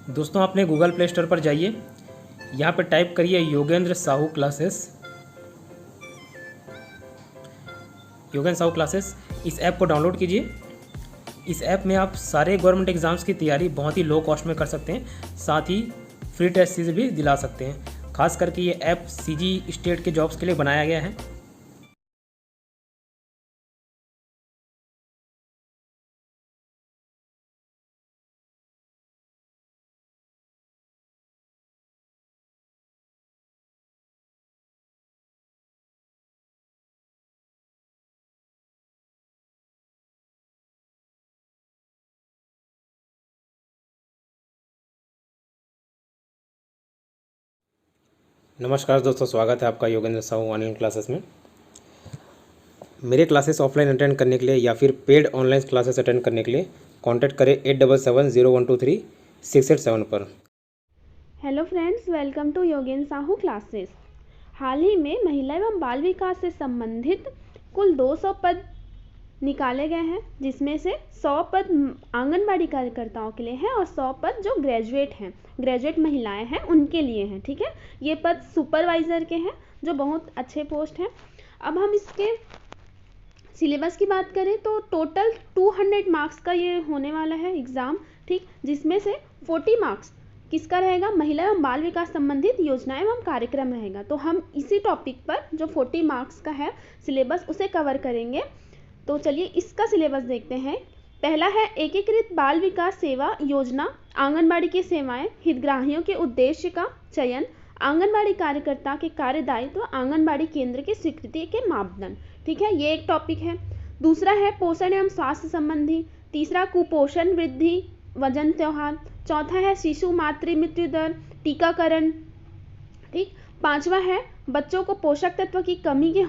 दोस्तों आपने Google play store पर जाइए, यहाँ पर टाइप करिए योगेंद्र साहू क्लासेस। योगेंद्र साहू क्लासेस, इस ऐप को डाउनलोड कीजिए। इस ऐप में आप सारे गवर्नमेंट एग्ज़ाम्स की तैयारी बहुत ही लो कॉस्ट में कर सकते हैं, साथ ही फ्री टेस्ट सीरीज भी दिला सकते हैं। खास करके ये ऐप सीजी स्टेट के जॉब्स के लिए बनाया गया है। नमस्कार दोस्तों, स्वागत है आपका योगेंद्र साहू ऑनलाइन क्लासेस में। मेरे क्लासेस ऑफलाइन अटेंड करने के लिए या फिर पेड ऑनलाइन क्लासेस अटेंड करने के लिए कांटेक्ट करें 8770123687 पर। Hello friends, welcome to Yogendra Sahu classes. हाल ही में महिला एवं बाल विकास से संबंधित कुल 200 पद निकाले गए हैं, जिसमें से 100 पद आंगनबाड़ी कार्यकर्ताओं के लिए हैं और 100 पद जो ग्रेजुएट महिलाएं हैं उनके लिए हैं। ठीक है, ये पद सुपरवाइजर के हैं जो बहुत अच्छे पोस्ट हैं। अब हम इसके सिलेबस की बात करें तो टोटल 200 मार्क्स का ये होने वाला है एग्ज़ाम। ठीक, जिसमें से 40 मार्क्स किसका रहेगा? महिला एवं बाल विकास संबंधित योजनाएं एवं कार्यक्रम रहेगा। तो हम इसी टॉपिक पर जो 40 मार्क्स का है सिलेबस उसे कवर करेंगे। तो चलिए इसका सिलेबस देखते हैं। पहला है एकीकृत बाल विकास सेवा योजना, आंगनबाड़ी की सेवाएं, हितग्राहियों के उद्देश्य का चयन, आंगनबाड़ी कार्यकर्ता के कार्यदायित्व, आंगनबाड़ी केंद्र की स्वीकृति के मापदंड। ठीक है, ये एक टॉपिक है। दूसरा है पोषण एवं स्वास्थ्य संबंधी। तीसरा कुपोषण वृद्धि वजन त्योहार। चौथा है शिशु मातृ मृत्यु दर, टीकाकरण। ठीक, पांचवा है बच्चों को पोषक तत्व की कमी के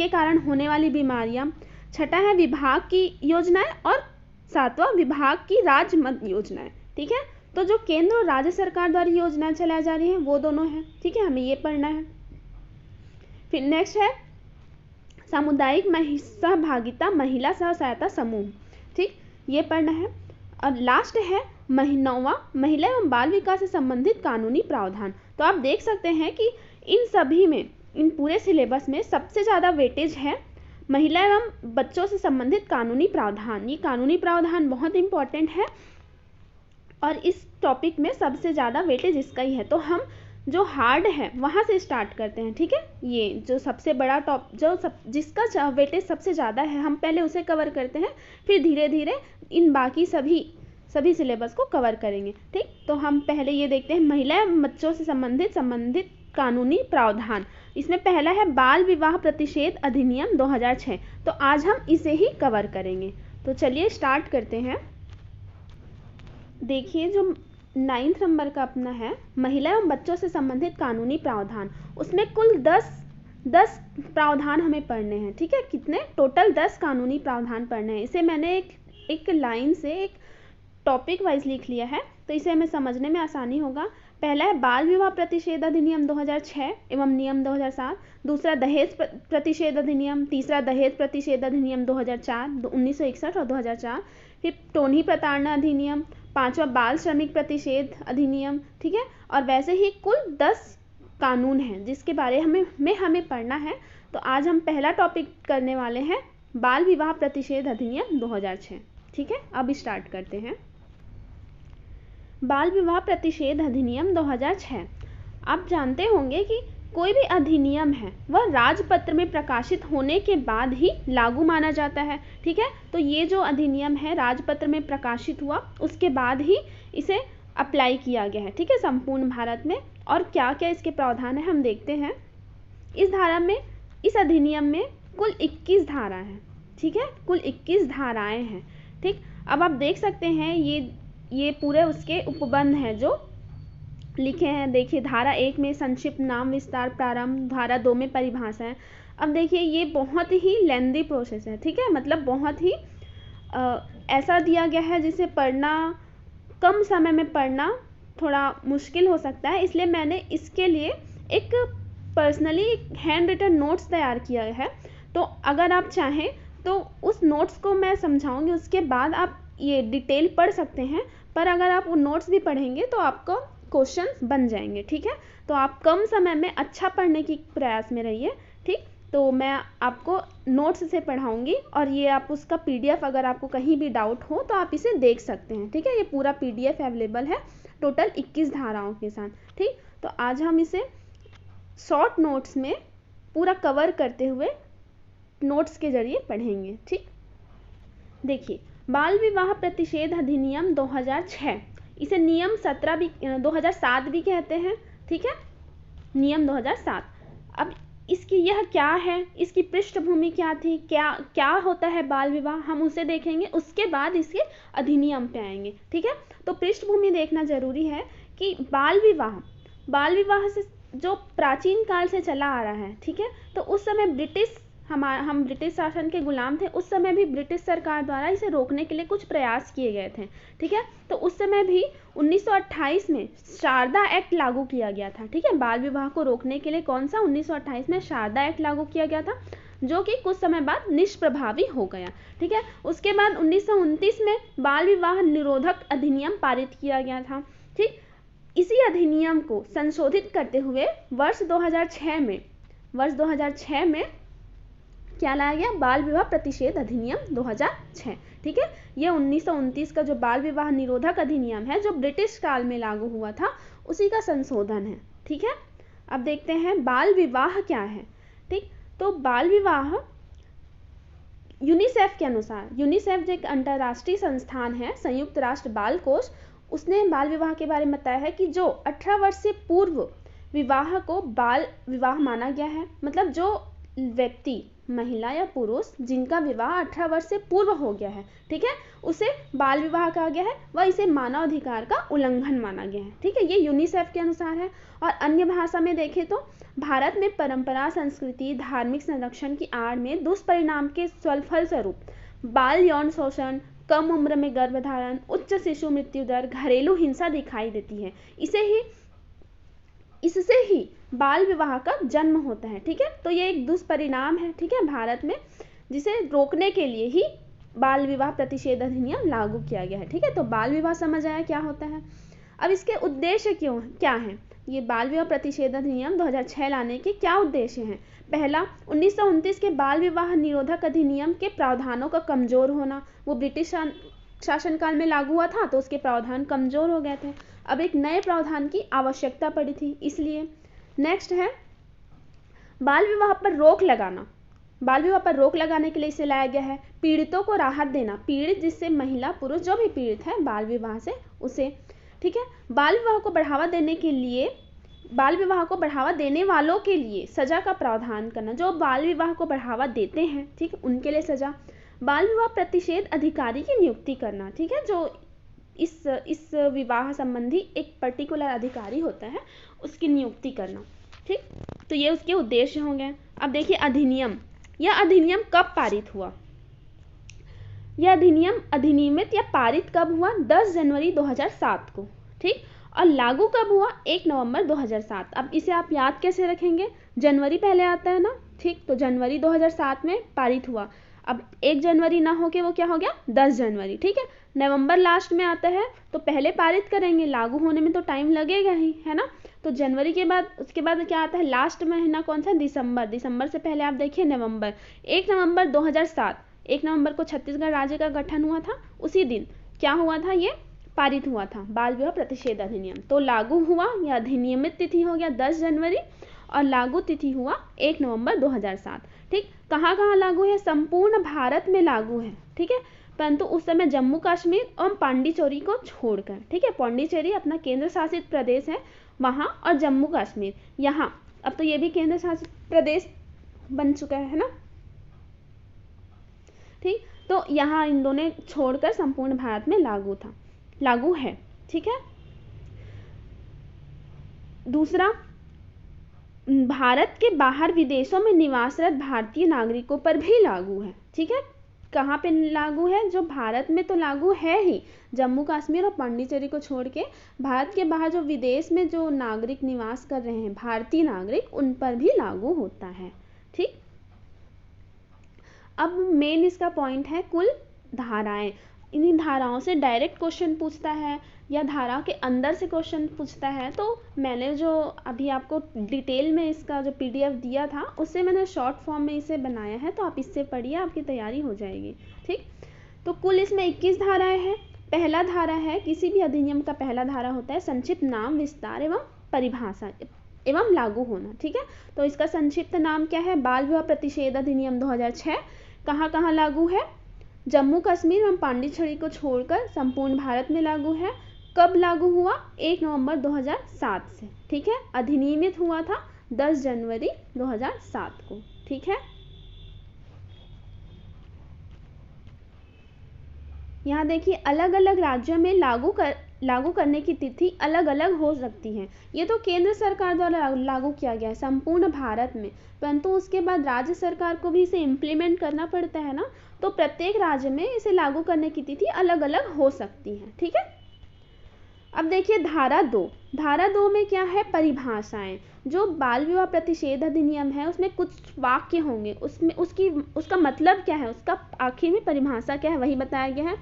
कारण होने वाली बीमारियां। छठा है विभाग की योजनाएं और सातवां विभाग की राज्य मद योजनाएं। ठीक है, तो जो केंद्र और राज्य सरकार द्वारा योजनाएं चलाई जा रही हैं वो दोनों हैं। ठीक है, हमें ये पढ़ना है। फिर नेक्स्ट है सामुदायिक सहभागिता महिला स्व सहायता समूह। ठीक, ये पढ़ना है। और लास्ट है नौवां महिला एवं बाल विकास से संबंधित कानूनी प्रावधान। तो आप देख सकते हैं कि इन सभी में, इन पूरे सिलेबस में सबसे ज़्यादा वेटेज है महिला एवं बच्चों से संबंधित कानूनी प्रावधान। ये कानूनी प्रावधान बहुत इंपॉर्टेंट है और इस टॉपिक में सबसे ज़्यादा वेटेज इसका ही है। तो हम जो हार्ड है वहाँ से स्टार्ट करते हैं। ठीक है, ये जो सबसे बड़ा जिसका वेटेज सबसे ज़्यादा है हम पहले उसे कवर करते हैं, फिर धीरे धीरे इन बाकी सभी सिलेबस को कवर करेंगे। ठीक, तो हम पहले ये देखते हैं महिला एवं बच्चों से संबंधित कानूनी प्रावधान। इसमें पहला है बाल विवाह प्रतिषेध अधिनियम 2006। तो आज हम इसे ही कवर करेंगे। तो चलिए स्टार्ट करते हैं। देखिए जो 9th नंबर का अपना है महिला एवं बच्चों से संबंधित कानूनी प्रावधान, उसमें कुल 10 प्रावधान हमें पढ़ने हैं। ठीक है, कितने? टोटल 10 कानूनी प्रावधान पढ़ने हैं। इसे मैंने एक लाइन से एक टॉपिक वाइज लिख लिया है, तो इसे हमें समझने में आसानी होगा। पहला है बाल विवाह प्रतिषेध अधिनियम 2006 एवं नियम 2007। दूसरा दहेज प्रतिषेध अधिनियम। तीसरा दहेज प्रतिषेध अधिनियम 2004, 1961 और 2004। फिर टोनी प्रताड़ना अधिनियम। पांचवा बाल श्रमिक प्रतिषेध अधिनियम। ठीक है, और वैसे ही कुल 10 कानून हैं जिसके बारे में हमें पढ़ना है। तो आज हम पहला टॉपिक करने वाले हैं बाल विवाह प्रतिषेध अधिनियम 2006। ठीक है, अब स्टार्ट करते हैं। बाल विवाह प्रतिषेध अधिनियम 2006। आप जानते होंगे कि कोई भी अधिनियम है वह राजपत्र में प्रकाशित होने के बाद ही लागू माना जाता है। ठीक है, तो ये जो अधिनियम है राजपत्र में प्रकाशित हुआ उसके बाद ही इसे अप्लाई किया गया है। ठीक है, संपूर्ण भारत में। और क्या क्या इसके प्रावधान है हम देखते हैं। इस अधिनियम में कुल 21 धारा है। ठीक है, कुल 21 धाराएं हैं। ठीक, अब आप देख सकते हैं ये पूरे उसके उपबंध हैं जो लिखे हैं। देखिए धारा 1 में संक्षिप्त नाम विस्तार प्रारंभ, धारा 2 में परिभाषा है। अब देखिए ये बहुत ही लेंदी प्रोसेस है। ठीक है, मतलब बहुत ही ऐसा दिया गया है जिसे पढ़ना, कम समय में पढ़ना थोड़ा मुश्किल हो सकता है, इसलिए मैंने इसके लिए एक पर्सनली हैंड रिटन नोट्स तैयार किया है। तो अगर आप चाहें तो उस नोट्स को मैं समझाऊंगी, उसके बाद आप ये डिटेल पढ़ सकते हैं, पर अगर आप वो नोट्स भी पढ़ेंगे तो आपको क्वेश्चंस बन जाएंगे। ठीक है, तो आप कम समय में अच्छा पढ़ने की प्रयास में रहिए। ठीक, तो मैं आपको नोट्स से पढ़ाऊंगी और ये आप उसका PDF अगर आपको कहीं भी डाउट हो तो आप इसे देख सकते हैं। ठीक है, ये पूरा PDF अवेलेबल है टोटल 21 धाराओं के साथ। ठीक, तो आज हम इसे शॉर्ट नोट्स में पूरा कवर करते हुए नोट्स के जरिए पढ़ेंगे। ठीक, देखिए, बाल विवाह प्रतिषेध अधिनियम 2006, इसे नियम 17 भी 2007 भी कहते हैं। ठीक है, नियम 2007। अब इसकी यह क्या है, इसकी पृष्ठभूमि क्या थी, क्या होता है बाल विवाह, हम उसे देखेंगे, उसके बाद इसके अधिनियम पे आएंगे। ठीक है, तो पृष्ठभूमि देखना जरूरी है कि बाल विवाह से जो प्राचीन काल से चला आ रहा है। ठीक है, तो उस समय हम ब्रिटिश शासन के गुलाम थे। उस समय भी ब्रिटिश सरकार द्वारा इसे रोकने के लिए कुछ प्रयास किए गए थे। ठीक है, तो उस समय भी 1928 में शारदा एक्ट लागू किया गया था। ठीक है, बाल विवाह को रोकने के लिए कौन सा 1928 में शारदा एक्ट लागू किया गया था, जो कि कुछ समय बाद निष्प्रभावी हो गया। ठीक है, उसके बाद 1929 में बाल विवाह निरोधक अधिनियम पारित किया गया था। ठीक, इसी अधिनियम को संशोधित करते हुए वर्ष 2006 में क्या लाया गया, बाल विवाह प्रतिषेध अधिनियम 2006। ठीक है, ये 1929 का जो बाल विवाह निरोधक अधिनियम है, जो ब्रिटिश काल में लागू हुआ था, उसी का संशोधन है। ठीक है, अब देखते हैं बाल विवाह क्या है। ठीक, तो बाल विवाह यूनिसेफ के अनुसार, यूनिसेफ जो एक अंतर्राष्ट्रीय संस्थान है, संयुक्त राष्ट्र बाल कोष, उसने बाल विवाह के बारे में बताया है कि जो 18 वर्ष से पूर्व विवाह को बाल विवाह माना गया है। मतलब जो व्यक्ति, महिला या पुरुष, जिनका विवाह 18 वर्ष से पूर्व हो गया है, ठीक है, उसे बाल विवाह कहा गया है, वह इसे मानव अधिकार का उल्लंघन माना गया है। ठीक है, ये यूनिसेफ के अनुसार है। और अन्य भाषा में देखें तो भारत में परंपरा, संस्कृति, धार्मिक संरक्षण की आड़ में दुष्परिणाम के फलस्वरूप बाल यौन शोषण, कम उम्र में गर्भधारण, उच्च शिशु मृत्यु दर, घरेलू हिंसा दिखाई देती है। इससे ही बाल विवाह का जन्म होता है। ठीक है, तो ये एक दुष्परिणाम है। ठीक है, भारत में, जिसे रोकने के लिए ही बाल विवाह प्रतिषेध अधिनियम लागू किया गया है। ठीक है, तो बाल विवाह समझ आया क्या होता है। अब इसके उद्देश्य क्या है, ये बाल विवाह प्रतिषेध अधिनियम 2006 लाने के क्या उद्देश्य हैं। पहला, 1929 के बाल विवाह निरोधक अधिनियम के प्रावधानों का कमजोर होना। वो ब्रिटिश शासनकाल में लागू हुआ था, तो उसके प्रावधान कमजोर हो गए थे। अब एक नए प्रावधान की आवश्यकता पड़ी थी, इसलिए। नेक्स्ट है बाल विवाह पर रोक लगाना। बाल विवाह पर रोक लगाने के लिए इसे लाया गया है। पीड़ितों को राहत देना, पीड़ित जिससे महिला पुरुष जो भी पीड़ित है बाल विवाह से, उसे। ठीक है, बाल विवाह को बढ़ावा देने के लिए, बाल विवाह को बढ़ावा देने वालों के लिए सजा का प्रावधान करना। जो बाल विवाह को बढ़ावा देते हैं, ठीक है, उनके लिए सजा। बाल विवाह प्रतिषेध अधिकारी की नियुक्ति करना। ठीक है, जो इस विवाह संबंधी एक पर्टिकुलर अधिकारी होता है, उसकी नियुक्ति करना। ठीक, तो ये उसके उद्देश्य होंगे। अब देखिए अधिनियम, यह अधिनियम कब पारित हुआ। यह अधिनियम अधिनियमित या पारित कब हुआ, 10 जनवरी 2007 को। ठीक, और लागू कब हुआ, 1 नवंबर 2007। अब इसे आप याद कैसे रखेंगे, जनवरी पहले आता है ना। ठीक, तो जनवरी 2007 में पारित हुआ। अब 1 जनवरी ना होके वो क्या हो गया, 10 जनवरी। ठीक है, नवंबर लास्ट में आता है, तो पहले पारित करेंगे, लागू होने में तो टाइम लगेगा ही, है ना। तो जनवरी के बाद, उसके बाद क्या आता है, लास्ट महीना कौन सा, दिसंबर। दिसंबर से पहले आप देखिए नवंबर। 1 नवंबर 2007, 1 नवंबर को छत्तीसगढ़ राज्य का गठन हुआ था। उसी दिन क्या हुआ था, ये पारित हुआ था बाल विवाह प्रतिषेध अधिनियम। तो लागू हुआ, या अधिनियमित तिथि हो गया 10 जनवरी, और लागू तिथि हुआ 1 नवंबर 2007। ठीक, कहाँ कहाँ लागू है, संपूर्ण भारत में लागू है। ठीक है, परंतु उस समय जम्मू कश्मीर और पांडिचेरी को छोड़कर। ठीक है, पांडिचेरी अपना केंद्र शासित प्रदेश है वहाँ, और जम्मू कश्मीर यहाँ, अब तो ये भी केंद्र शासित प्रदेश बन चुका है ना। ठीक, तो यहाँ इन दोनों छोड़कर संपूर्ण भारत में लागू है। ठीक है, दूसरा, भारत के बाहर विदेशों में निवासरत भारतीय नागरिकों पर भी लागू है। ठीक है, कहाँ पे लागू है, जो भारत में तो लागू है ही, जम्मू कश्मीर और पांडिचेरी को छोड़ के भारत के बाहर जो विदेश में जो नागरिक निवास कर रहे हैं, भारतीय नागरिक, उन पर भी लागू होता है। ठीक, अब मेन इसका पॉइंट है कुल धाराएं। इन्हीं धाराओं से डायरेक्ट क्वेश्चन पूछता है या धारा के अंदर से क्वेश्चन पूछता है। तो मैंने जो अभी आपको डिटेल में इसका जो PDF दिया था उससे मैंने शॉर्ट फॉर्म में इसे बनाया है, तो आप इससे पढ़िए, आपकी तैयारी हो जाएगी। ठीक, तो कुल इसमें 21 धाराएं हैं। पहला धारा है, किसी भी अधिनियम का पहला धारा होता है संक्षिप्त नाम, विस्तार एवं परिभाषा एवं लागू होना। ठीक है, तो इसका संक्षिप्त नाम क्या है? बाल विवाह प्रतिषेध अधिनियम 2006 कहाँ कहाँ लागू है? जम्मू कश्मीर एवं पांडिचेरी को छोड़कर संपूर्ण भारत में लागू है। कब लागू हुआ? 1 नवंबर 2007 से। ठीक है, अधिनियमित हुआ था 10 जनवरी 2007 को। ठीक है, यहाँ देखिए अलग अलग राज्यों में लागू करने की तिथि अलग अलग हो सकती है। ये तो केंद्र सरकार द्वारा लागू किया गया है संपूर्ण भारत में, परंतु उसके बाद राज्य सरकार को भी इसे इम्प्लीमेंट करना पड़ता है ना, तो प्रत्येक राज्य में इसे लागू करने की तिथि अलग अलग हो सकती है। ठीक है, अब देखिए धारा 2 में क्या है? परिभाषाएं। जो बाल विवाह प्रतिषेध अधिनियम है उसमें कुछ वाक्य होंगे, उसमें उसका मतलब क्या है, उसका आखिर में परिभाषा क्या है वही बताया गया है।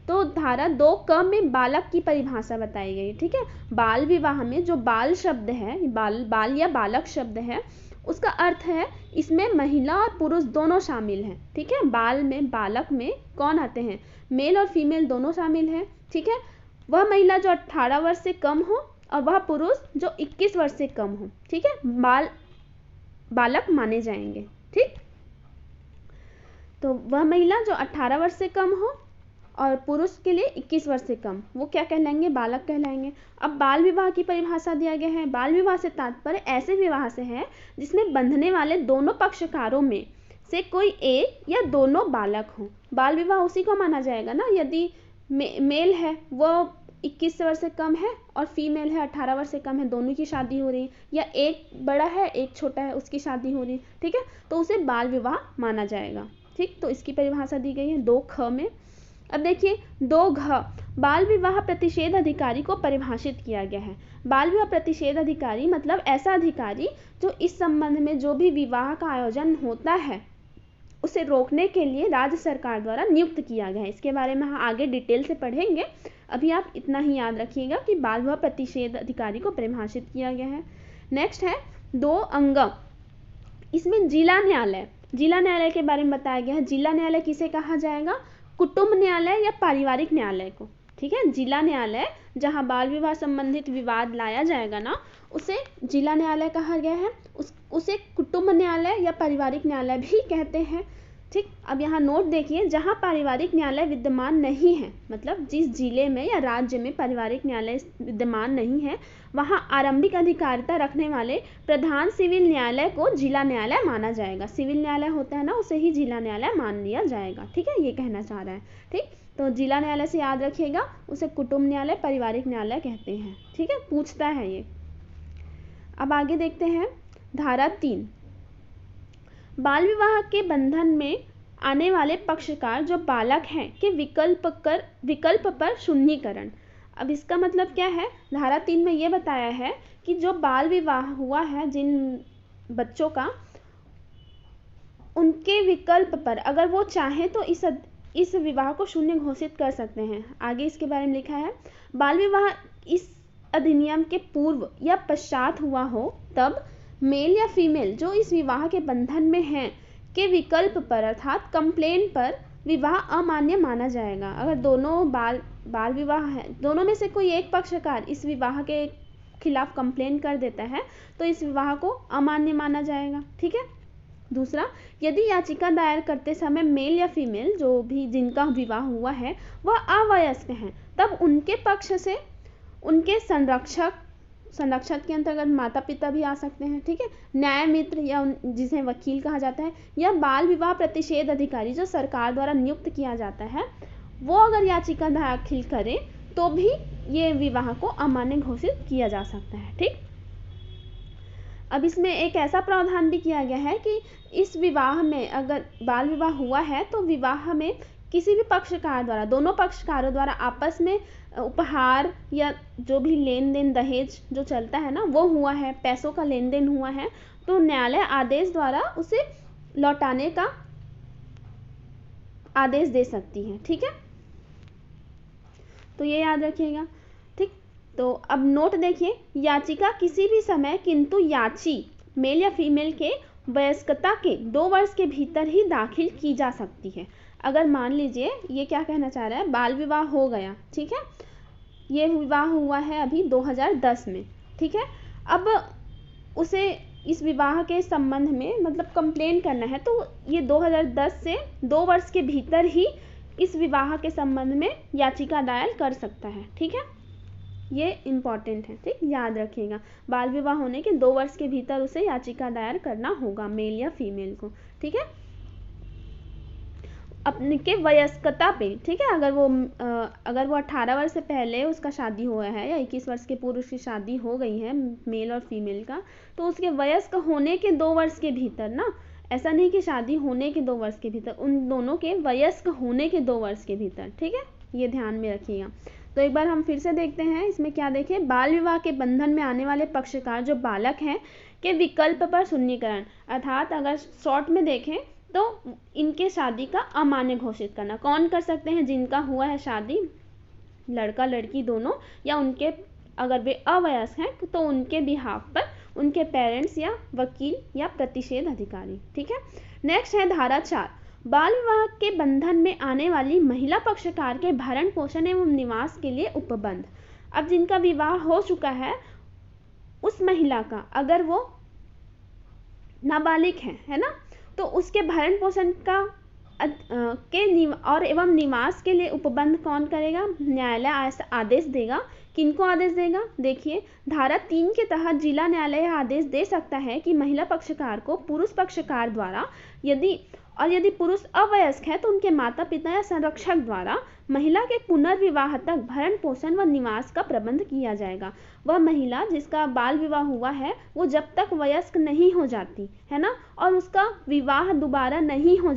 तो धारा 2 में बालक की परिभाषा बताई गई। ठीक है, बाल विवाह में जो बाल शब्द है, बाल या बालक शब्द है, उसका अर्थ है इसमें महिला और पुरुष दोनों शामिल हैं। ठीक है, बाल में, बालक में कौन आते हैं? मेल और फीमेल दोनों शामिल हैं। ठीक है, वह महिला जो 18 वर्ष से कम हो और वह पुरुष जो 21 वर्ष से कम हो। ठीक है, बालक माने जाएंगे। ठीक, तो वह महिला जो 18 वर्ष से कम हो और पुरुष के लिए 21 वर्ष से कम, वो क्या कहलाएंगे? बालक कहलाएंगे। अब बाल विवाह की परिभाषा दिया गया है। बाल विवाह से तात्पर्य ऐसे विवाह से है जिसमें बंधने वाले दोनों पक्षकारों में से कोई एक या दोनों बालक हो। बाल विवाह उसी को माना जाएगा ना यदि मेल है वो 21 वर्ष से कम है और फीमेल है 18 वर्ष से कम है, दोनों की शादी हो रही है, या एक बड़ा है एक छोटा है उसकी शादी हो रही है। ठीक है, तो उसे बाल विवाह माना जाएगा। ठीक, तो इसकी परिभाषा दी गई है 2 में। अब देखिए 2 बाल विवाह प्रतिषेध अधिकारी को परिभाषित किया गया है। बाल विवाह प्रतिषेध अधिकारी मतलब ऐसा अधिकारी जो इस संबंध में जो भी विवाह का आयोजन होता है उसे रोकने के लिए राज्य सरकार द्वारा नियुक्त किया गया है। इसके बारे में हम आगे डिटेल से पढ़ेंगे, अभी आप इतना ही याद रखिएगा कि बाल विवाह प्रतिषेध अधिकारी को परिभाषित किया गया है। नेक्स्ट है 2 अंग। इसमें जिला न्यायालय के बारे में बताया गया है। जिला न्यायालय किसे कहा जाएगा? कुटुंब न्यायालय या पारिवारिक न्यायालय को। ठीक है, जिला न्यायालय जहां बाल विवाह संबंधित विवाद लाया जाएगा ना, उसे जिला न्यायालय कहा गया है। उसे कुटुंब न्यायालय या पारिवारिक न्यायालय भी कहते हैं। ठीक, अब यहाँ नोट देखिए, जहाँ पारिवारिक न्यायालय विद्यमान नहीं है, मतलब जिस जिले में या राज्य में पारिवारिक न्यायालय विद्यमान नहीं है, वहाँ आरंभिक अधिकारिता रखने वाले प्रधान सिविल न्यायालय को जिला न्यायालय माना जाएगा। सिविल न्यायालय होता है ना, उसे ही जिला न्यायालय मान लिया जाएगा। ठीक है, ये कहना चाह रहा है। ठीक, तो जिला न्यायालय से याद रखिएगा, उसे कुटुंब न्यायालय, पारिवारिक न्यायालय कहते हैं। ठीक है, पूछता है ये। अब आगे देखते हैं धारा 3, बाल विवाह के बंधन में आने वाले पक्षकार जो बालक हैं के विकल्प पर शून्यीकरण। अब इसका मतलब क्या है? धारा 3 में ये बताया है कि जो बाल विवाह हुआ है जिन बच्चों का, उनके विकल्प पर अगर वो चाहें तो इस विवाह को शून्य घोषित कर सकते हैं। आगे इसके बारे में लिखा है, बाल विवाह इस अधिनियम के पूर्व या पश्चात हुआ हो तब मेल या फीमेल जो इस विवाह के बंधन में हैं के विकल्प पर अर्थात कंप्लेंट पर विवाह अमान्य माना जाएगा। अगर दोनों बाल विवाह है, दोनों में से कोई एक पक्षकार इस विवाह के खिलाफ कंप्लेंट कर देता है तो इस विवाह को अमान्य माना जाएगा। ठीक है, दूसरा, यदि याचिका दायर करते समय मेल या फीमेल जो भी जिनका विवाह हुआ है वह अवयस्क हैं, तब उनके पक्ष से उनके संरक्षक के अंतर्गत माता पिता भी आ सकते हैं। ठीक है, न्याय मित्र या जिसे वकील कहा जाता है, या बाल विवाह प्रतिषेध अधिकारी जो सरकार द्वारा नियुक्त किया जाता है, वो अगर याचिका दाखिल करें तो भी ये विवाह को अमान्य घोषित किया जा सकता है। ठीक, अब इसमें एक ऐसा प्रावधान भी किया गया है कि इस विवाह में अगर बाल विवाह हुआ है तो विवाह में किसी भी पक्षकार द्वारा, दोनों पक्षकारों द्वारा आपस में उपहार या जो भी लेन देन दहेज जो चलता है ना वो हुआ है, पैसों का लेन देन हुआ है, तो न्यायालय आदेश द्वारा उसे लौटाने का आदेश दे सकती है। ठीक है, तो ये याद रखिएगा। ठीक, तो अब नोट देखिए, याचिका किसी भी समय किंतु याची मेल या फीमेल के वयस्कता के 2 वर्ष के भीतर ही दाखिल की जा सकती है। अगर मान लीजिए ये क्या कहना चाह रहा है, बाल विवाह हो गया, ठीक है, ये विवाह हुआ है अभी 2010 में, ठीक है, अब उसे इस विवाह के संबंध में मतलब कंप्लेन करना है, तो ये 2010 से 2 वर्ष के भीतर ही इस विवाह के संबंध में याचिका दायर कर सकता है। ठीक है, ये इम्पॉर्टेंट है। ठीक, याद रखिएगा, बाल विवाह होने के 2 वर्ष के भीतर उसे याचिका दायर करना होगा, मेल या फीमेल को। ठीक है, अपने के वयस्कता पे, ठीक है, अगर वो 18 वर्ष से पहले उसका शादी हुआ है या 21 वर्ष के पूर्व उसकी शादी हो गई है मेल और फीमेल का, तो उसके वयस्क होने के 2 वर्ष के भीतर ना, ऐसा नहीं कि शादी होने के 2 वर्ष के भीतर, उन दोनों के वयस्क होने के 2 वर्ष के भीतर। ठीक है, ये ध्यान में रखिएगा। तो एक बार हम फिर से देखते हैं, इसमें क्या देखें, बाल विवाह के बंधन में आने वाले पक्षकार जो बालक हैं के विकल्प पर सुन्नीकरण, अर्थात अगर शॉर्ट में देखें तो इनके शादी का अमान्य घोषित करना। कौन कर सकते हैं? जिनका हुआ है शादी, लड़का लड़की दोनों, या उनके अगर वे अवयस्क हैं तो उनके बिहाफ पर उनके पेरेंट्स या वकील या प्रतिषेध अधिकारी। ठीक है, नेक्स्ट है धारा 4, बाल विवाह के बंधन में आने वाली महिला पक्षकार के भरण पोषण एवं निवास के लिए उपबंध। अब जिनका विवाह हो चुका है उस महिला का अगर वो नाबालिग है ना, तो उसके भरण पोषण का और एवं निवास के लिए उपबंध कौन करेगा? न्यायालय आदेश देगा। किनको आदेश देगा? देखिए, धारा 3 के तहत जिला न्यायालय आदेश दे सकता है कि महिला पक्षकार को पुरुष पक्षकार द्वारा यदि पुरुष अवयस्क है तो उनके माता पिता या संरक्षक द्वारा महिला के पुनर्विवाह तक भरण पोषण व निवास का प्रबंध किया जाएगा। वह महिला जिसका बाल विवाह हुआ है वो जब तक वयस्क नहीं हो जाती है ना, और उसका विवाह दोबारा नहीं हो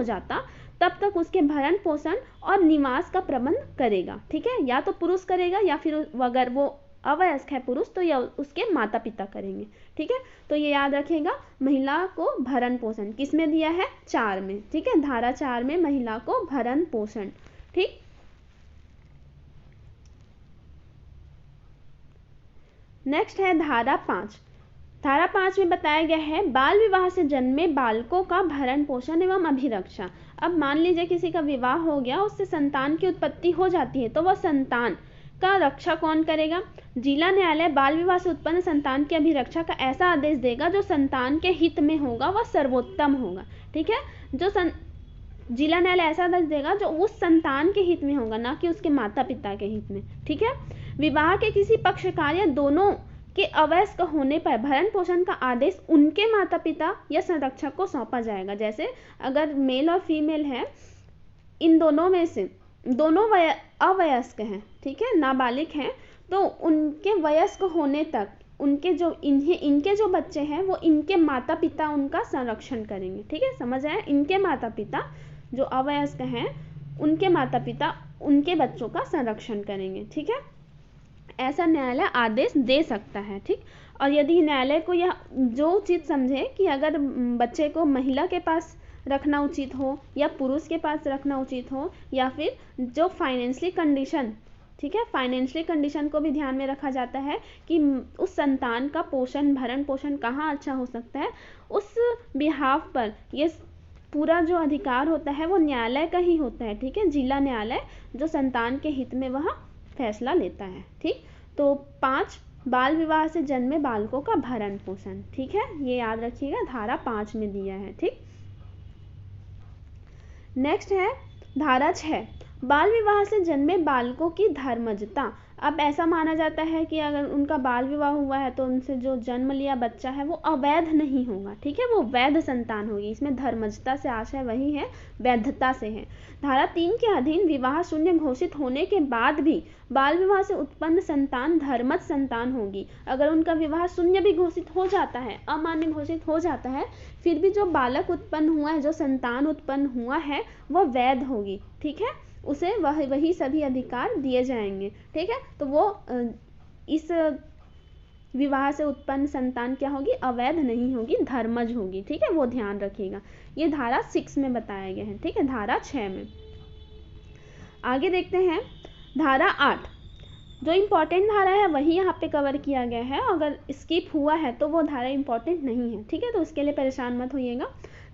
जाता तब तक उसके भरण पोषण और निवास का प्रबंध करेगा। ठीक है, या तो पुरुष करेगा या फिर अगर वो अवयस्क है पुरुष तो या उसके माता पिता करेंगे। ठीक है, तो ये याद रखेगा, महिला को भरण पोषण किस में दिया है? 4 में। ठीक है, धारा 4 में महिला को भरण पोषण। ठीक, नेक्स्ट है धारा 5। धारा 5 में बताया गया है बाल विवाह से जन्मे बालकों का भरण पोषण एवं अभिरक्षा। अब मान लीजिए किसी का विवाह हो गया, उससे संतान की उत्पत्ति हो जाती है, तो वह संतान का रक्षा कौन करेगा? जिला न्यायालय बाल विवाह से उत्पन्न संतान की अभिरक्षा का ऐसा आदेश देगा जो संतान के हित में होगा, वह सर्वोत्तम होगा। ठीक है, जिला न्यायालय ऐसा आदेश देगा जो उस संतान के हित में होगा, ना कि उसके माता पिता के हित में। ठीक है, विवाह के किसी पक्षकार या दोनों के अवयस्क होने पर भरण पोषण का आदेश उनके माता पिता या संरक्षक को सौंपा जाएगा। जैसे अगर मेल और फीमेल है, इन दोनों में से दोनों अवयस्क हैं, ठीक है, नाबालिग हैं, तो उनके वयस्क होने तक इनके जो बच्चे हैं वो इनके माता पिता उनका संरक्षण करेंगे। ठीक है, समझ आया? इनके माता पिता जो अवयस्क हैं उनके माता पिता उनके बच्चों का संरक्षण करेंगे। ठीक है, ऐसा न्यायालय आदेश दे सकता है। ठीक, और यदि न्यायालय को यह जो उचित समझे कि अगर बच्चे को महिला के पास रखना उचित हो या पुरुष के पास रखना उचित हो, या फिर जो फाइनेंशियली कंडीशन, ठीक है, फाइनेंशियली कंडीशन को भी ध्यान में रखा जाता है कि उस संतान का भरण पोषण कहाँ अच्छा हो सकता है, उस बिहाफ पर ये पूरा जो अधिकार होता है वो न्यायालय का ही होता है। ठीक है, जिला न्यायालय जो संतान के हित में वह फैसला लेता है। ठीक, तो 5 बाल विवाह से जन्मे बालकों का भरण पोषण। ठीक है, ये याद रखिएगा, धारा 5 में दिया है। ठीक, नेक्स्ट है धारा 6, बाल विवाह से जन्मे बालकों की धर्मजता। अब ऐसा माना जाता है कि अगर उनका बाल विवाह हुआ है तो उनसे जो जन्म लिया बच्चा है वो अवैध नहीं होगा। ठीक है, वो वैध संतान होगी। इसमें धर्मजता से आशय वही है, वैधता से है। धारा 3 के अधीन विवाह शून्य घोषित होने के बाद भी बाल विवाह से उत्पन्न संतान धर्मज संतान होगी। अगर उनका विवाह शून्य भी घोषित हो जाता है, अमान्य घोषित हो जाता है, फिर भी जो बालक उत्पन्न हुआ है, जो संतान उत्पन्न हुआ है, वह वैध होगी। ठीक है, उसे वही सभी अधिकार दिए जाएंगे। ठीक है, तो वो इस विवाह से उत्पन्न संतान क्या होगी? अवैध नहीं होगी, धर्मज होगी। ठीक है, वो ध्यान रखिएगा। ये धारा 6 में बताया गया है। ठीक है, धारा 6 में आगे देखते हैं, धारा 8, जो इम्पॉर्टेंट धारा है वही यहाँ पे कवर किया गया है, अगर स्किप हुआ है तो वो धारा इम्पॉर्टेंट नहीं है, ठीक है, तो उसके लिए परेशान मत होइएगा।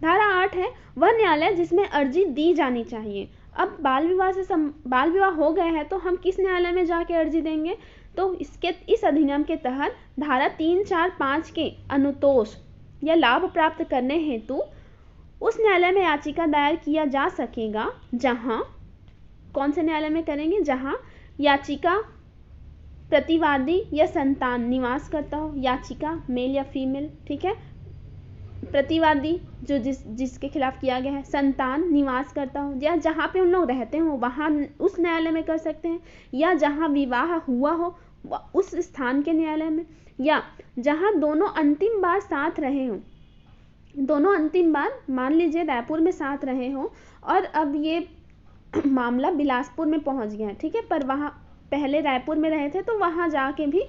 धारा 8 है वह न्यायालय जिसमें अर्जी दी जानी चाहिए। अब बाल विवाह हो गए हैं तो हम किस न्यायालय में जाके अर्जी देंगे? तो इस अधिनियम के तहत धारा 3, 4, 5 के अनुतोष या लाभ प्राप्त करने हेतु उस न्यायालय में याचिका दायर किया जा सकेगा जहां, कौन से न्यायालय में करेंगे? जहां याचिका प्रतिवादी या संतान निवास करता हो, याचिका मेल या फीमेल, ठीक है, प्रतिवादी जो जिसके खिलाफ किया गया है, संतान निवास करता हो, या जहाँ पे उन लोग रहते हो वहाँ उस न्यायालय में कर सकते हैं, या जहाँ विवाह हुआ हो उस स्थान के न्यायालय में, या जहाँ दोनों अंतिम बार साथ रहे हो, दोनों अंतिम बार मान लीजिए रायपुर में साथ रहे हो और अब ये मामला बिलासपुर में पहुंच गया है, ठीक है, पर वहाँ पहले रायपुर में रहे थे तो वहाँ जाके भी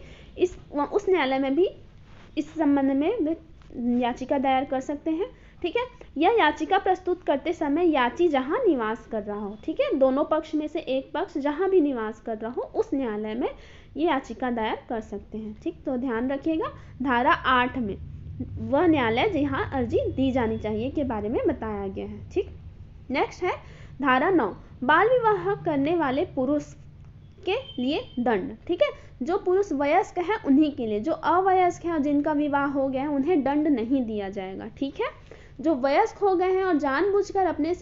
उस न्यायालय में भी इस संबंध में याचिका दायर कर सकते हैं, ठीक है। यह याचिका प्रस्तुत करते समय याची जहां निवास कर रहा हो, ठीक है, दोनों पक्ष में से एक पक्ष जहां भी निवास कर रहा हो उस न्यायालय में ये याचिका दायर कर सकते हैं, ठीक। तो ध्यान रखिएगा, धारा 8 में वह न्यायालय जहां अर्जी दी जानी चाहिए के बारे में बताया गया है, ठीक। नेक्स्ट है धारा 9, बाल विवाह करने वाले पुरुष के लिए दंड, ठीक है, जो पुरुष वयस्क है उन्हीं के लिए, जो अवयस्क है और जिनका विवाह हो गया है उन्हें दंड नहीं दिया जाएगा, ठीक है। जो वयस्क हो गए हैं और जानबूझकर अपने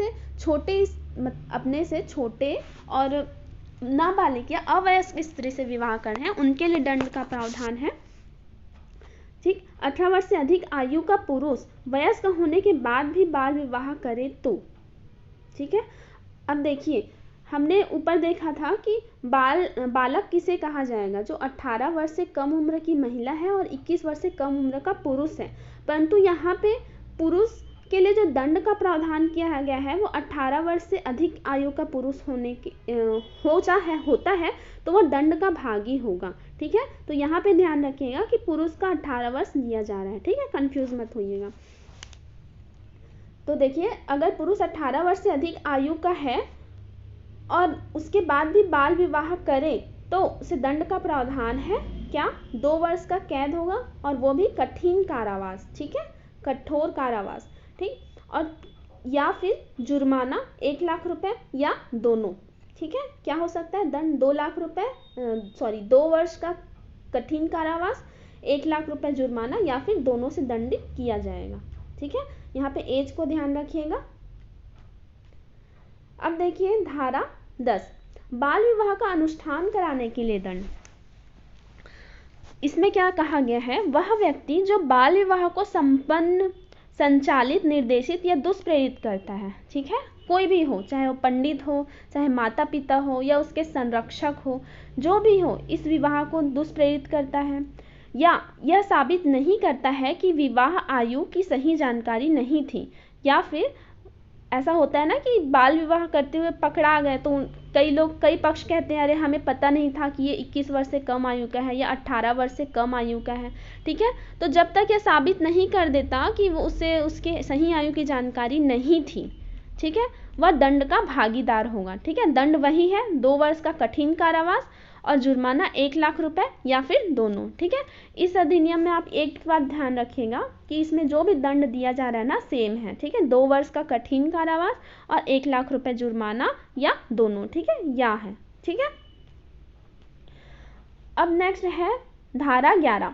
से छोटे और नाबालिग या अवयस्क स्त्री से विवाह कर रहे हैं उनके लिए दंड का प्रावधान है, ठीक। 18 वर्ष से अधिक आयु का पुरुष वयस्क होने के बाद भी बाल विवाह करे तो, ठीक है। अब देखिए, हमने ऊपर देखा था कि बालक किसे कहा जाएगा? जो 18 वर्ष से कम उम्र की महिला है और 21 वर्ष से कम उम्र का पुरुष है, परंतु यहाँ पे पुरुष के लिए जो दंड का प्रावधान किया गया है वो 18 वर्ष से अधिक आयु का पुरुष होता है तो वह दंड का भागी होगा, ठीक है। तो यहाँ पे ध्यान रखिएगा कि पुरुष का 18 वर्ष लिया जा रहा है, ठीक है, कंफ्यूज मत होइएगा। तो देखिए, अगर पुरुष 18 वर्ष से अधिक आयु का है और उसके बाद भी बाल विवाह करे तो उसे दंड का प्रावधान है क्या? 2 वर्ष का कैद होगा और वो भी कठिन कारावास, ठीक है, कठोर कारावास, ठीक, और या फिर जुर्माना 1 लाख रुपए या दोनों, ठीक है। क्या हो सकता है? दंड 2 लाख रुपए 2 वर्ष का कठिन कारावास, 1 लाख रुपए जुर्माना या फिर दोनों से दंडित किया जाएगा, ठीक है। यहाँ पे एज को ध्यान रखिएगा। अब देखिए धारा 10, बाल विवाह का अनुष्ठान कराने के लिए दंड। इसमें क्या कहा गया है? वह व्यक्ति जो बाल विवाह को संपन्न, संचालित, निर्देशित या दुष्प्रेरित करता है, ठीक है, कोई भी हो, चाहे वो पंडित हो, चाहे माता पिता हो या उसके संरक्षक हो, जो भी हो, इस विवाह को दुष्प्रेरित करता है या यह साबित नहीं करता है कि विवाह आयु की सही जानकारी नहीं थी, या फिर ऐसा होता है ना कि बाल विवाह करते हुए पकड़ा गए तो कई पक्ष कहते हैं अरे हमें पता नहीं था कि ये 21 वर्ष से कम आयु का है या 18 वर्ष से कम आयु का है, ठीक है। तो जब तक ये साबित नहीं कर देता कि वो उसे उसके सही आयु की जानकारी नहीं थी, ठीक है, वह दंड का भागीदार होगा, ठीक है। दंड वही है, 2 वर्ष का कठिन कारावास और जुर्माना 1 लाख रुपए या फिर दोनों, ठीक है। इस अधिनियम में आप एक बात ध्यान रखिएगा कि इसमें जो भी दंड दिया जा रहा है ना सेम है, ठीक है, 2 वर्ष का कठिन कारावास और 1 लाख रुपए जुर्माना या दोनों, ठीक है, या है, ठीक है। अब नेक्स्ट है धारा 11,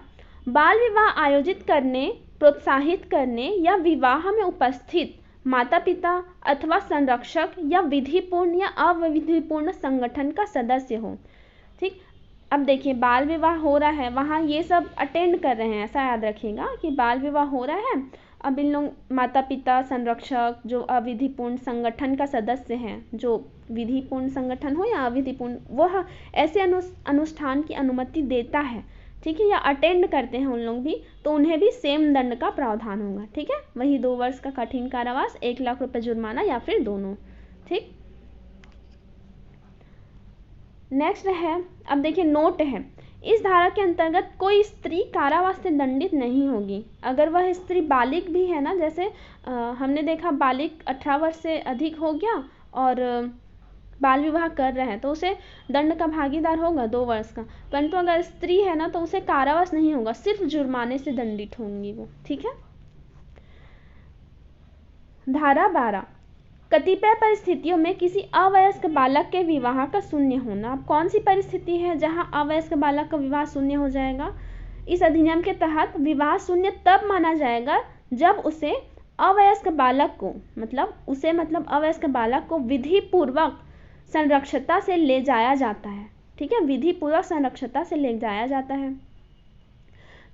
बाल विवाह आयोजित करने, प्रोत्साहित करने या विवाह में उपस्थित माता पिता अथवा संरक्षक या विधिपूर्ण या अविधिपूर्ण संगठन का सदस्य हो, ठीक। अब देखिए, बाल विवाह हो रहा है, वहाँ ये सब अटेंड कर रहे हैं, ऐसा याद रखिएगा कि बाल विवाह हो रहा है, अब इन लोग माता पिता, संरक्षक, जो अविधिपूर्ण संगठन का सदस्य हैं, जो विधिपूर्ण संगठन हो या अविधिपूर्ण, वह ऐसे अनुष्ठान की अनुमति देता है, ठीक है, या अटेंड करते हैं उन लोग भी, तो उन्हें भी सेम दंड का प्रावधान होगा, ठीक है, वही 2 वर्ष का कठिन कारावास, 1 लाख रुपए जुर्माना या फिर दोनों, ठीक। नेक्स्ट है, अब देखिए नोट है, इस धारा के अंतर्गत कोई स्त्री कारावास से दंडित नहीं होगी अगर वह स्त्री बालिग भी है ना, जैसे हमने देखा बालिग 18 वर्ष से अधिक हो गया और बाल विवाह कर रहे हैं तो उसे दंड का भागीदार होगा 2 वर्ष का, परंतु अगर स्त्री है ना तो उसे कारावास नहीं होगा, सिर्फ जुर्माने से दंडित होंगी वो। ठीक है। धारा 12, कतिपय परिस्थितियों में किसी अवयस्क बालक के विवाह का शून्य होना। अब कौन सी परिस्थिति है जहां अवयस्क बालक का विवाह शून्य हो जाएगा? इस अधिनियम के तहत विवाह शून्य तब माना जाएगा जब उसे अवयस्क बालक को मतलब अवयस्क बालक को विधि पूर्वक संरक्षता से ले जाया जाता है। ठीक है, विधि पूर्वक संरक्षता से ले जाया जाता है।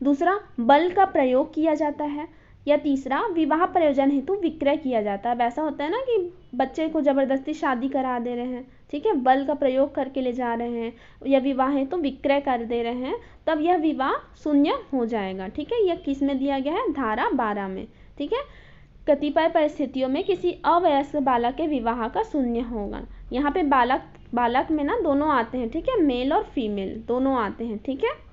दूसरा, बल का प्रयोग किया जाता है। या तीसरा, विवाह प्रयोजन हेतु विक्रय किया जाता है। ऐसा होता है ना कि बच्चे को जबरदस्ती शादी करा दे रहे हैं, ठीक है, बल का प्रयोग करके ले जा रहे हैं या विवाह हेतु विक्रय कर दे रहे हैं, तब यह विवाह शून्य हो जाएगा। ठीक है, यह किस में दिया गया है? धारा 12 में। ठीक है, कतिपय परिस्थितियों में किसी अवयस्क बालक के विवाह का शून्य होगा। यहाँ पे बालक में ना दोनों आते हैं। ठीक है, मेल और फीमेल दोनों आते हैं। ठीक है,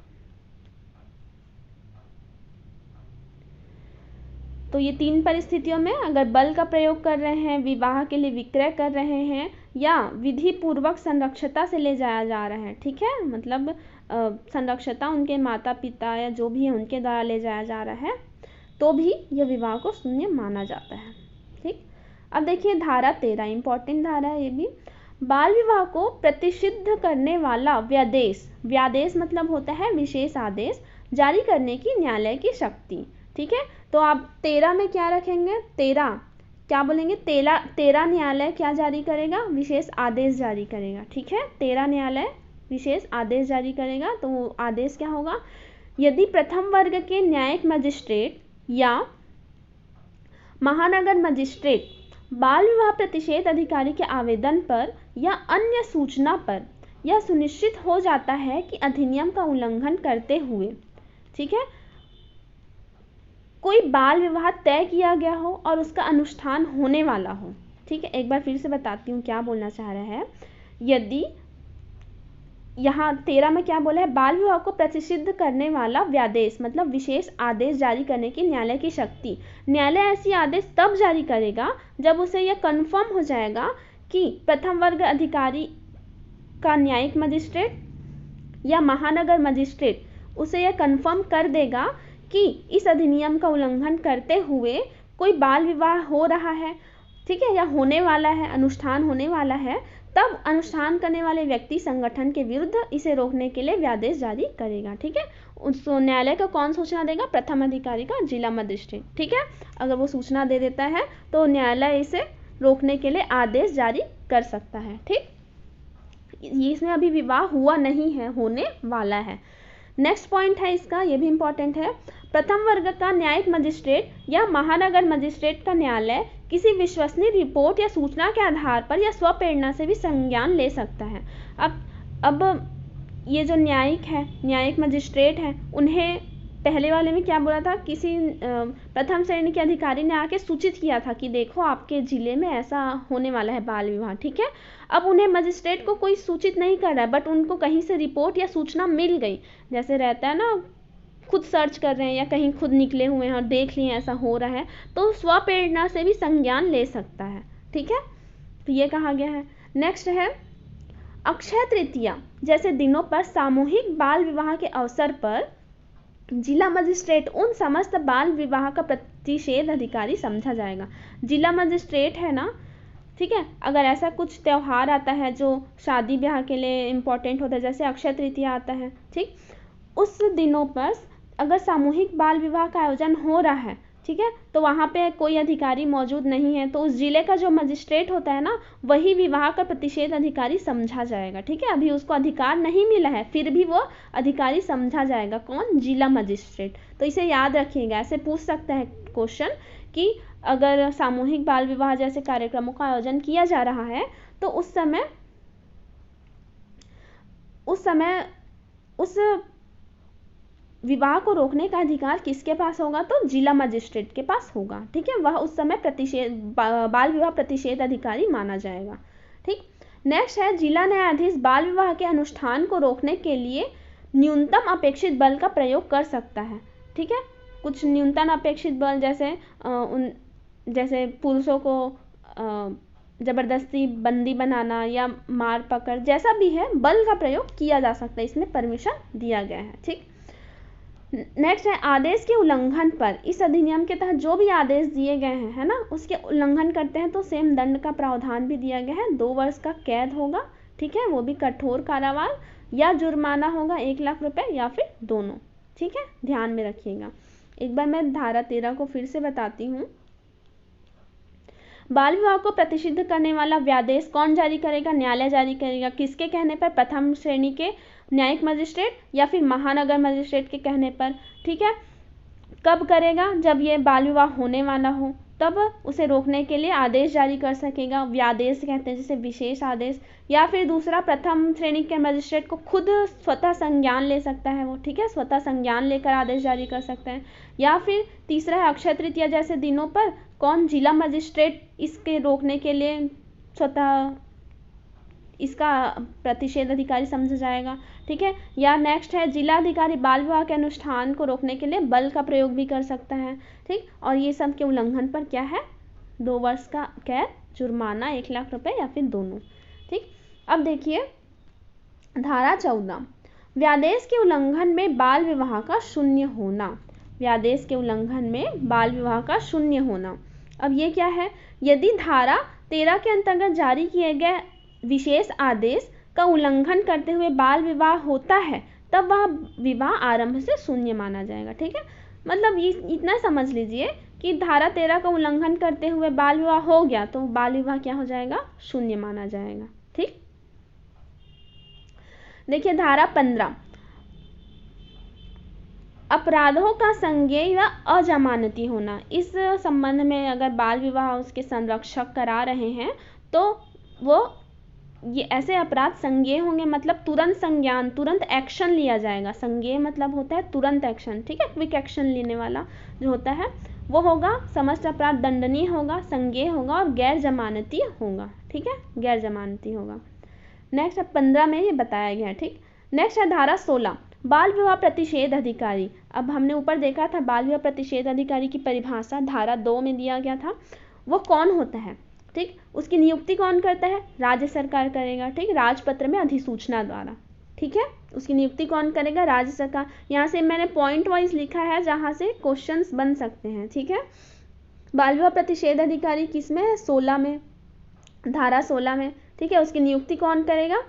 तो ये 3 परिस्थितियों में अगर बल का प्रयोग कर रहे हैं, विवाह के लिए विक्रय कर रहे हैं या विधि पूर्वक संरक्षता से ले जाया जा रहा है। ठीक है, मतलब संरक्षता उनके माता पिता या जो भी है उनके द्वारा ले जाया जा रहा है, तो भी यह विवाह को शून्य माना जाता है। ठीक, अब देखिए धारा 13, इंपॉर्टेंट धारा है ये भी। बाल विवाह को प्रतिषिद्ध करने वाला व्यादेश मतलब होता है विशेष आदेश जारी करने की न्यायालय की शक्ति। ठीक है, तो आप 13 में क्या रखेंगे? 13 क्या बोलेंगे? 13 न्यायालय क्या जारी करेगा? विशेष आदेश जारी करेगा। ठीक है, 13 न्यायालय विशेष आदेश जारी करेगा। तो वो आदेश क्या होगा? यदि प्रथम वर्ग के न्यायिक मजिस्ट्रेट या महानगर मजिस्ट्रेट बाल विवाह प्रतिषेध अधिकारी के आवेदन पर या अन्य सूचना पर यह सुनिश्चित हो जाता है कि अधिनियम का उल्लंघन करते हुए, ठीक है, कोई बाल विवाह तय किया गया हो और उसका अनुष्ठान होने वाला हो। ठीक है, एक बार फिर से बताती हूँ क्या बोलना चाह रहा है। यदि यहाँ 13 में क्या बोला है? बाल विवाह को प्रतिषिद्ध करने वाला व्यादेश मतलब विशेष आदेश जारी करने की न्यायालय की शक्ति। न्यायालय ऐसी आदेश तब जारी करेगा जब उसे यह कन्फर्म हो जाएगा कि प्रथम वर्ग अधिकारी का न्यायिक मजिस्ट्रेट या महानगर मजिस्ट्रेट उसे यह कन्फर्म कर देगा कि इस अधिनियम का उल्लंघन करते हुए कोई बाल विवाह हो रहा है, ठीक है, या होने वाला है, अनुष्ठान होने वाला है, तब अनुष्ठान करने वाले व्यक्ति संगठन के विरुद्ध इसे रोकने के लिए व्यादेश जारी करेगा। ठीक है, उस न्यायालय को कौन सूचना देगा? प्रथम अधिकारी का जिला मजिस्ट्रेट। ठीक है, अगर वो सूचना दे देता है तो न्यायालय इसे रोकने के लिए आदेश जारी कर सकता है। ठीक, इसमें अभी विवाह हुआ नहीं है, होने वाला है। नेक्स्ट पॉइंट है इसका, ये भी इंपॉर्टेंट है। प्रथम वर्ग का न्यायिक मजिस्ट्रेट या महानगर मजिस्ट्रेट का न्यायालय किसी विश्वसनीय रिपोर्ट या सूचना के आधार पर या स्वप्रेरणा से भी संज्ञान ले सकता है। अब ये जो न्यायिक मजिस्ट्रेट है, उन्हें पहले वाले में क्या बोला था? किसी प्रथम श्रेणी के अधिकारी ने आके सूचित किया था कि देखो आपके जिले में ऐसा होने वाला है बाल विवाह। ठीक है, अब उन्हें मजिस्ट्रेट को कोई सूचित नहीं कर रहा है, बट उनको कहीं से रिपोर्ट या सूचना मिल गई। जैसे रहता है ना, खुद सर्च कर रहे हैं या कहीं खुद निकले हुए हैं और देख लिए ऐसा हो रहा है, तो स्वप्रेरणा से भी संज्ञान ले सकता है। ठीक है, तो ये कहा गया है। नेक्स्ट है अक्षय तृतीया जैसे दिनों पर सामूहिक बाल विवाह के अवसर पर जिला मजिस्ट्रेट उन समस्त बाल विवाह का प्रतिषेध अधिकारी समझा जाएगा। जिला मजिस्ट्रेट है ना, ठीक है, अगर ऐसा कुछ त्यौहार आता है जो शादी ब्याह के लिए इम्पोर्टेंट होता है, जैसे अक्षय तृतीया आता है, ठीक, उस दिनों पर अगर सामूहिक बाल विवाह का आयोजन हो रहा है, ठीक है, तो वहाँ पे कोई अधिकारी मौजूद नहीं है, तो उस जिले का जो मजिस्ट्रेट होता है ना, वही विवाह का प्रतिषेध अधिकारी समझा जाएगा। ठीक है, अभी उसको अधिकार नहीं मिला है, फिर भी वो अधिकारी समझा जाएगा। कौन? जिला मजिस्ट्रेट। तो इसे याद रखिएगा, ऐसे पूछ सकता है क्वेश्चन कि अगर सामूहिक बाल विवाह जैसे कार्यक्रमों का आयोजन किया जा रहा है तो उस समय उस विवाह को रोकने का अधिकार किसके पास होगा? तो जिला मजिस्ट्रेट के पास होगा। ठीक है, वह उस समय बाल विवाह प्रतिषेध अधिकारी माना जाएगा। ठीक, नेक्स्ट है जिला न्यायाधीश बाल विवाह के अनुष्ठान को रोकने के लिए न्यूनतम अपेक्षित बल का प्रयोग कर सकता है। ठीक है, कुछ न्यूनतम अपेक्षित बल जैसे पुरुषों को ज़बरदस्ती बंदी बनाना या मार पकड़ जैसा भी है बल का प्रयोग किया जा सकता है, इसमें परमिशन दिया गया है। ठीक, नेक्स्ट है आदेश के उल्लंघन पर। इस अधिनियम के तहत जो भी आदेश दिए गए हैं, है ना, उसके उल्लंघन करते हैं तो सेम दंड का प्रावधान भी दिया गया है। 2 वर्ष का कैद होगा, ठीक है, वो भी कठोर कारावास, या जुर्माना होगा 1 लाख रुपए, या फिर दोनों। ठीक है, ध्यान में रखिएगा। एक बार मैं धारा 13 को फिर से बताती हूँ। बाल विवाह को प्रतिषिद्ध करने वाला व्यादेश कौन जारी करेगा? न्यायालय जारी करेगा। किसके कहने पर? प्रथम श्रेणी के न्यायिक मजिस्ट्रेट या फिर महानगर मजिस्ट्रेट के कहने पर। ठीक है, कब करेगा? जब ये बाल विवाह होने वाला हो, तब उसे रोकने के लिए आदेश जारी कर सकेगा, व्यादेश कहते हैं जिसे, विशेष आदेश। या फिर दूसरा, प्रथम श्रेणी के मजिस्ट्रेट को खुद स्वतः संज्ञान ले सकता है वो, ठीक है, स्वतः संज्ञान लेकर आदेश जारी कर सकते हैं। या फिर तीसरा है अक्षय तृतीया जैसे दिनों पर कौन? जिला मजिस्ट्रेट इसके रोकने के लिए स्वतः इसका प्रतिषेध अधिकारी समझा जाएगा। ठीक है, या नेक्स्ट है जिला अधिकारी बाल विवाह के अनुष्ठान को रोकने के लिए बल का प्रयोग भी कर सकता है। ठीक, और ये सब के उल्लंघन पर क्या है? 2 वर्ष का कैद, जुर्माना 1 लाख रुपए, या फिर दोनों। ठीक, अब देखिए धारा 14, व्यादेश के उल्लंघन में बाल विवाह का शून्य होना। व्यादेश के उल्लंघन में बाल विवाह का शून्य होना। अब ये क्या है? यदि धारा 13 के अंतर्गत जारी किए गए विशेष आदेश का उल्लंघन करते हुए बाल विवाह होता है, तब वह विवाह आरंभ से शून्य माना जाएगा। ठीक है, मतलब ये इतना समझ लीजिए कि धारा 13 का उल्लंघन करते हुए बाल विवाह हो गया तो बाल विवाह क्या हो जाएगा? शून्य माना जाएगा। ठीक, देखिए धारा 15, अपराधों का संज्ञेय या अजमानती होना। इस संबंध में अगर बाल विवाह उसके संरक्षक करा रहे हैं तो वो ये ऐसे अपराध संज्ञेय होंगे, मतलब तुरंत संज्ञान, तुरंत एक्शन लिया जाएगा। संज्ञेय मतलब होता है तुरंत एक्शन, ठीक है, क्विक एक्शन लेने वाला जो होता है वो होगा। समस्त अपराध दंडनीय होगा, संज्ञेय होगा और गैर जमानती होगा। ठीक है, गैर जमानती होगा। नेक्स्ट 15 में ये बताया गया है। ठीक, नेक्स्ट है धारा 16, बाल विवाह प्रतिषेध अधिकारी। अब हमने ऊपर देखा था बाल विवाह प्रतिषेध अधिकारी की परिभाषा धारा 2 में दिया गया था। वो कौन होता है? ठीक, उसकी नियुक्ति कौन करता है? राज्य सरकार करेगा। ठीक, राजपत्र में अधिसूचना द्वारा। ठीक है, उसकी नियुक्ति कौन करेगा? राज्य सरकार। यहाँ से मैंने पॉइंट वाइज लिखा है जहाँ से क्वेश्चंस बन सकते हैं। ठीक है, बाल विवाह प्रतिषेध अधिकारी किस में है? 16 में, धारा 16 में। ठीक है, उसकी नियुक्ति कौन करेगा?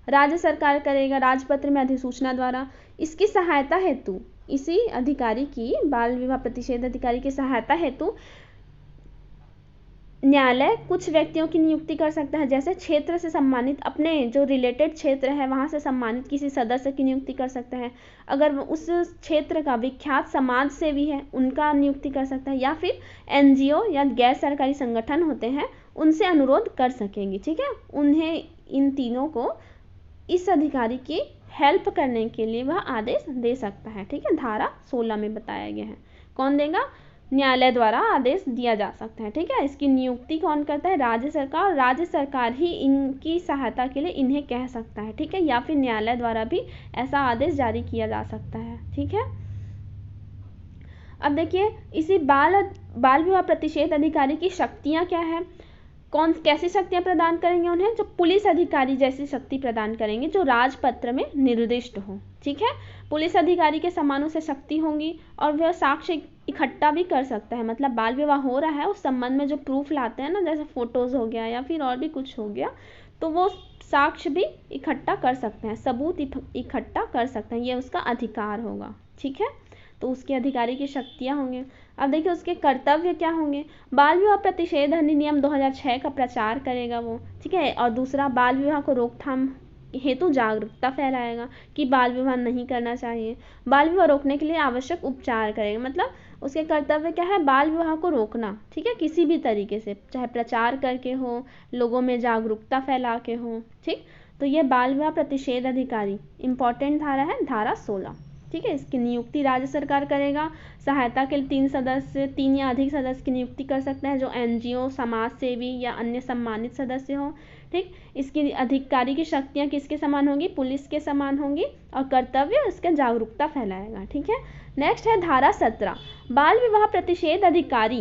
राज्य सरकार करेगा, राजपत्र में अधिसूचना द्वारा। इसकी सहायता हेतु, इसी अधिकारी की, बाल विवाह प्रतिषेध अधिकारी की सहायता हेतु न्यायालय कुछ व्यक्तियों की नियुक्ति कर सकता है। जैसे क्षेत्र से सम्मानित, अपने जो रिलेटेड क्षेत्र है वहाँ से सम्मानित किसी सदस्य की नियुक्ति कर सकता है। अगर उस क्षेत्र का विख्यात समाज सेवी है उनका नियुक्ति कर सकता है, या फिर NGO या गैर सरकारी संगठन होते हैं उनसे अनुरोध कर सकेंगी। ठीक है, उन्हें, इन तीनों को इस अधिकारी की हेल्प करने के लिए वह आदेश दे सकता है। ठीक है, धारा 16 में बताया गया है। कौन देगा? न्यायालय द्वारा आदेश दिया जा सकता है। ठीक है, इसकी नियुक्ति कौन करता है? राज्य सरकार। राज्य सरकार ही इनकी सहायता के लिए इन्हें कह सकता है। ठीक है, या फिर न्यायालय द्वारा भी ऐसा आदेश जारी किया जा सकता है। ठीक है, अब देखिए इसी बाल विवाह प्रतिषेध अधिकारी की शक्तियाँ क्या है? कौन कैसी शक्तियाँ प्रदान करेंगे उन्हें? जो पुलिस अधिकारी जैसी शक्ति प्रदान करेंगे जो राजपत्र में निर्दिष्ट हो। ठीक है, पुलिस अधिकारी के समान उसे शक्ति होगी और वह साक्ष्य इकट्ठा भी कर सकता है। मतलब बाल विवाह हो रहा है उस संबंध में जो प्रूफ लाते हैं ना, जैसे फोटोज हो गया या फिर और भी कुछ हो गया, तो वो साक्ष्य भी इकट्ठा कर सकते हैं, सबूत इकट्ठा कर सकते हैं, ये उसका अधिकार होगा। ठीक है, तो उसके अधिकारी की शक्तियाँ होंगे। अब देखिए उसके कर्तव्य क्या होंगे? बाल विवाह प्रतिषेध अधिनियम 2006 का प्रचार करेगा वो। ठीक है, और दूसरा बाल विवाह को रोकथाम हेतु जागरूकता फैलाएगा कि बाल विवाह नहीं करना चाहिए। बाल विवाह रोकने के लिए आवश्यक उपचार करेगा, मतलब उसके कर्तव्य क्या है? बाल विवाह को रोकना। ठीक है, किसी भी तरीके से, चाहे प्रचार करके हो, लोगों में जागरूकता फैला के हो। ठीक, तो ये बाल विवाह प्रतिषेध अधिकारी इंपॉर्टेंट धारा है, धारा 16। ठीक है, इसकी नियुक्ति राज्य सरकार करेगा। सहायता के लिए 3 सदस्य, 3 या अधिक सदस्य की नियुक्ति कर सकते हैं जो NGO, समाज सेवी या अन्य सम्मानित सदस्य हो। ठीक, इसकी अधिकारी की शक्तियाँ किसके समान होंगी? पुलिस के समान होंगी, और कर्तव्य इसके जागरूकता फैलाएगा। ठीक है, नेक्स्ट है धारा 17, बाल विवाह प्रतिषेध अधिकारी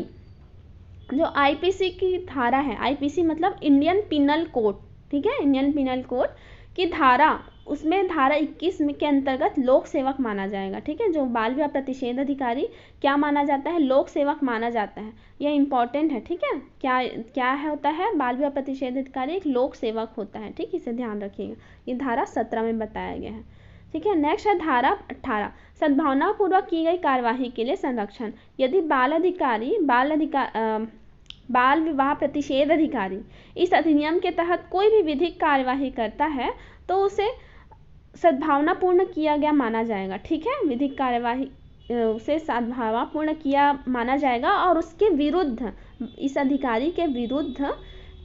जो आईपीसी की धारा है, आईपीसी मतलब इंडियन पिनल कोड, ठीक है, इंडियन पिनल कोड की धारा, उसमें धारा 21 में के अंतर्गत लोक सेवक माना जाएगा, ठीक है। जो बाल विवाह प्रतिषेध अधिकारी क्या माना जाता है, लोक सेवक माना जाता है, यह इंपॉर्टेंट है, ठीक है। क्या क्या है होता है, बाल विवाह प्रतिषेध अधिकारी एक लोक सेवक होता है, ठीक, इसे ध्यान रखिएगा, ये धारा 17 में बताया गया है, ठीक है। नेक्स्ट है धारा 18, सद्भावनापूर्वक की गई कार्यवाही के लिए संरक्षण। यदि बाल विवाह प्रतिषेध अधिकारी इस अधिनियम के तहत कोई भी विधिक कार्यवाही करता है तो उसे सद्भावनापूर्ण किया गया माना जाएगा, ठीक है। विधिक कार्यवाही उसे सद्भावनापूर्ण किया माना जाएगा और उसके विरुद्ध, इस अधिकारी के विरुद्ध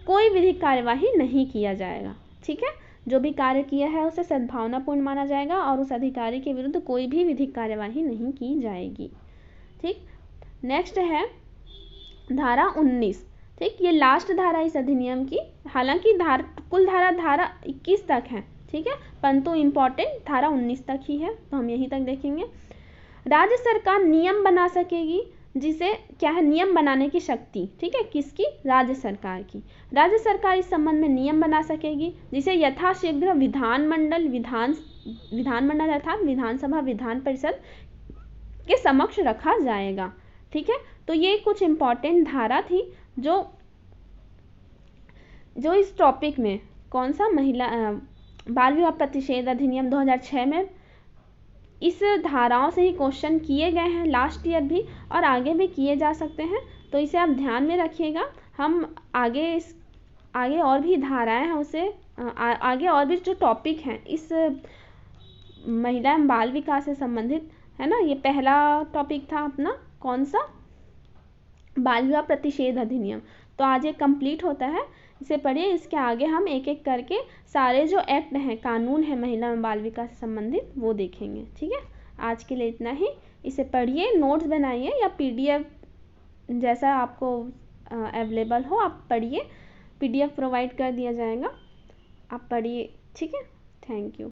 कोई विधिक कार्यवाही नहीं किया जाएगा, ठीक है। जो भी कार्य किया है उसे सद्भावनापूर्ण माना जाएगा और उस अधिकारी के विरुद्ध कोई भी विधिक कार्यवाही नहीं की जाएगी, ठीक। नेक्स्ट है धारा 19, ठीक, ये लास्ट धारा इस अधिनियम की, हालांकि कुल धारा 21 तक है, ठीक है, परंतु इम्पॉर्टेंट धारा 19 तक ही है, तो हम यहीं तक देखेंगे। राज्य सरकार नियम बना सकेगी, जिसे क्या है, नियम बनाने की शक्ति, ठीक है, किसकी, राज्य सरकार की। राज्य सरकार इस संबंध में नियम बना सकेगी जिसे यथाशीघ्र विधानमंडल अर्थात विधानसभा विधान परिषद के समक्ष रखा जाएगा, ठीक है। तो ये कुछ इम्पॉर्टेंट धारा थी जो इस टॉपिक में, कौन सा, बाल विवाह प्रतिषेध अधिनियम 2006 में इस धाराओं से ही क्वेश्चन किए गए हैं लास्ट ईयर भी, और आगे भी किए जा सकते हैं, तो इसे आप ध्यान में रखिएगा। हम आगे और भी धाराएं हैं उसे आगे और भी जो टॉपिक हैं इस महिला एवं बाल विकास से संबंधित, है ना, ये पहला टॉपिक था अपना, कौन सा, बाल विवाह प्रतिषेध अधिनियम। तो आज ये कंप्लीट होता है, इसे पढ़िए, इसके आगे हम एक एक करके सारे जो एक्ट हैं, कानून है महिला एवं बाल विकास से संबंधित, वो देखेंगे, ठीक है। आज के लिए इतना ही, इसे पढ़िए, नोट्स बनाइए या पीडीएफ जैसा आपको अवेलेबल हो आप पढ़िए, पीडीएफ प्रोवाइड कर दिया जाएगा, आप पढ़िए, ठीक है। Thank you.